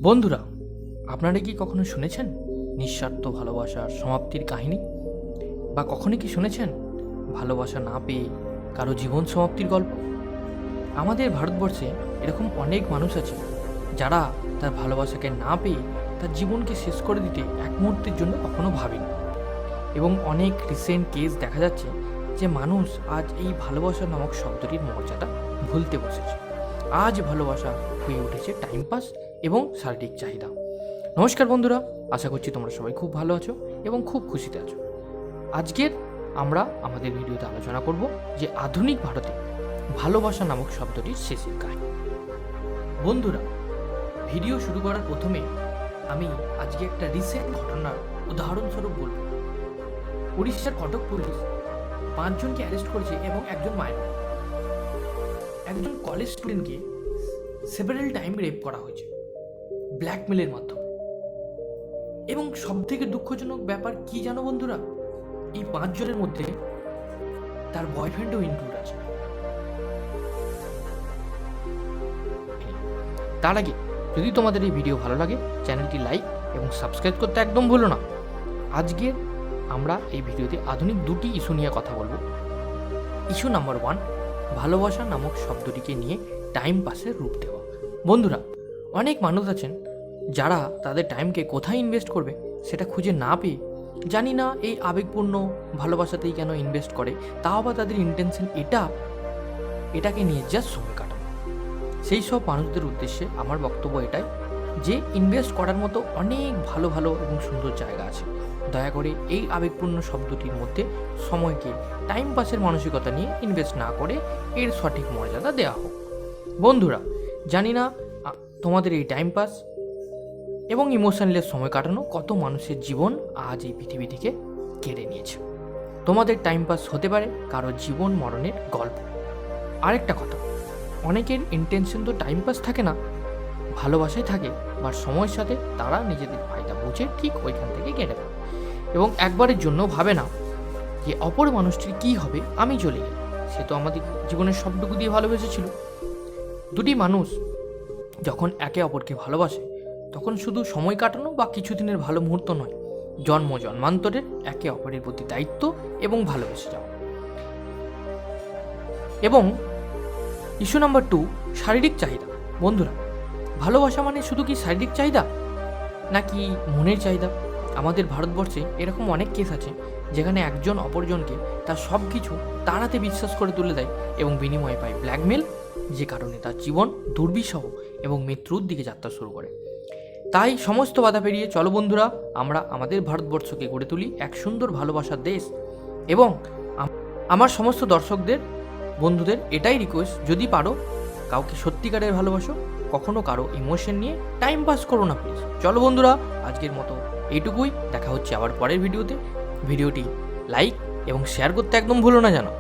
বন্ধুরা, আপনারা কি কখনো শুনেছেন নিঃস্বার্থ ভালোবাসার সমাপ্তির কাহিনী? বা কখনো কি শুনেছেন ভালোবাসা না পেয়ে কারো জীবন সমাপ্তির গল্প? আমাদের ভারতবর্ষে এরকম অনেক মানুষ আছে যারা তার ভালোবাসাকে না পেয়ে তার জীবনকে শেষ করে দিতে এক মুহূর্তের জন্য কখনো ভাবেনি। এবং অনেক রিসেন্ট কেস দেখা যাচ্ছে যে মানুষ আজ এই ভালোবাসা নামক শব্দটির মর্যাদা ভুলতে বসেছে। আজ ভালোবাসা হয়ে উঠেছে টাইম পাস এবং শারীরিক চাহিদা। নমস্কার বন্ধুরা, আশা করছি তোমরা সবাই খুব ভালো আছো এবং খুব খুশিতে আছো। আজকের আমরা আমাদের ভিডিওতে আলোচনা করব যে আধুনিক ভারতে ভালোবাসা নামক শব্দটির শেষের কাহিনী। বন্ধুরা, ভিডিও শুরু করার প্রথমে আমি আজকে একটা রিসেন্ট ঘটনার উদাহরণস্বরূপ বলব। উড়িষ্যার কটক পুলিশ 5 জনকে অ্যারেস্ট করেছে এবং একজন মাইনর। একজন কলেজ স্টুডেন্টকে সেভারাল টাইম রেপ করা হয়েছে ব্ল্যাকমেলের মাধ্যমে। এবং সব থেকে দুঃখজনক ব্যাপার কি জানো বন্ধুরা, এই 5 জনের মধ্যে তার বয়ফ্রেন্ডও ইনক্লুড আছে। তার আগে যদি তোমাদের এই ভিডিও ভালো লাগে, চ্যানেলটি লাইক এবং সাবস্ক্রাইব করতে একদম ভুলো না। আজকে আমরা এই ভিডিওতে আধুনিক দুটি ইস্যু নিয়ে কথা বলবো। ইস্যু নাম্বার 1, ভালোবাসা নামক শব্দটিকে নিয়ে টাইম পাসের রূপ দেওয়া। বন্ধুরা, অনেক মানুষ আছেন যারা তাদের টাইমকে কোথায় ইনভেস্ট করবে সেটা খুঁজে না পেয়ে, জানি না এই আবেগপূর্ণ ভালোবাসাতেই কেন ইনভেস্ট করে, তাও বা তাদের ইন্টেনশন এটাকে নিয়ে জাস্ট সময় কাটানো। সেই সব মানুষদের উদ্দেশ্যে আমার বক্তব্য এটাই যে ইনভেস্ট করার মতো অনেক ভালো ভালো এবং সুন্দর জায়গা আছে। দয়া করে এই আবেগপূর্ণ শব্দটির মধ্যে সময়কে টাইম পাসের মানসিকতা নিয়ে ইনভেস্ট না করে এর সঠিক মর্যাদা দেওয়া হোক। বন্ধুরা, জানি না তোমাদের এই টাইম পাস এবং ইমোশনলেস সময় কাটানো কত মানুষের জীবন আজ এই পৃথিবী থেকে কেড়ে নিয়েছে। তোমাদের টাইম পাস হতে পারে কারো জীবন মরণের গল্প। আরেকটা কথা, অনেকের ইন্টেনশন তো টাইম পাস থাকে না, ভালোবাসায় থাকে, বা সময়ের সাথে তারা নিজেদের ফায়দা বুঝে ঠিক ওইখান থেকে কেটে দেয় এবং একবারের জন্য ভাবে না যে অপর মানুষটির কী হবে আমি চলে গেলে। সে তো আমাদের জীবনের সবটুকু দিয়ে ভালোবেসেছিল। দুটি মানুষ যখন একে অপরকে ভালোবাসে তখন শুধু সময় কাটানো বা কিছুদিনের ভালো মুহূর্ত নয়, জন্ম জন্মান্তরের একে অপরের প্রতি দায়িত্ব এবং ভালোবেসে যাওয়া। এবং ইস্যু নাম্বার 2, শারীরিক চাহিদা। বন্ধুরা, ভালোবাসা মানে শুধু কি শারীরিক চাহিদা নাকি মনের চাহিদা? আমাদের ভারতবর্ষে এরকম অনেক কেস আছে যেখানে একজন অপরজনকে তার সব কিছু তাড়াতে বিশ্বাস করে তুলে দেয় এবং বিনিময়ে পায় ব্ল্যাকমেল, যে কারণে তার জীবন দুর্বিষহ এবং মৃত্যুর দিকে যাত্রা শুরু করে। তাই সমস্ত বাধা পেরিয়ে চলো বন্ধুরা, আমরা আমাদের ভারতবর্ষকে গড়ে তুলি এক সুন্দর ভালোবাসার দেশ। এবং আমার সমস্ত দর্শকদের বন্ধুদের এটাই রিকোয়েস্ট, যদি পারো কাউকে সত্যিকারের ভালোবাসো, কখনো কারো ইমোশন নিয়ে টাইম পাস করো না প্লিজ। চলো বন্ধুরা, আজকের মতো এইটুকুই। দেখা হচ্ছে আবার পরের ভিডিওতে। ভিডিওটি লাইক এবং শেয়ার করতে একদম ভুলো না জানো।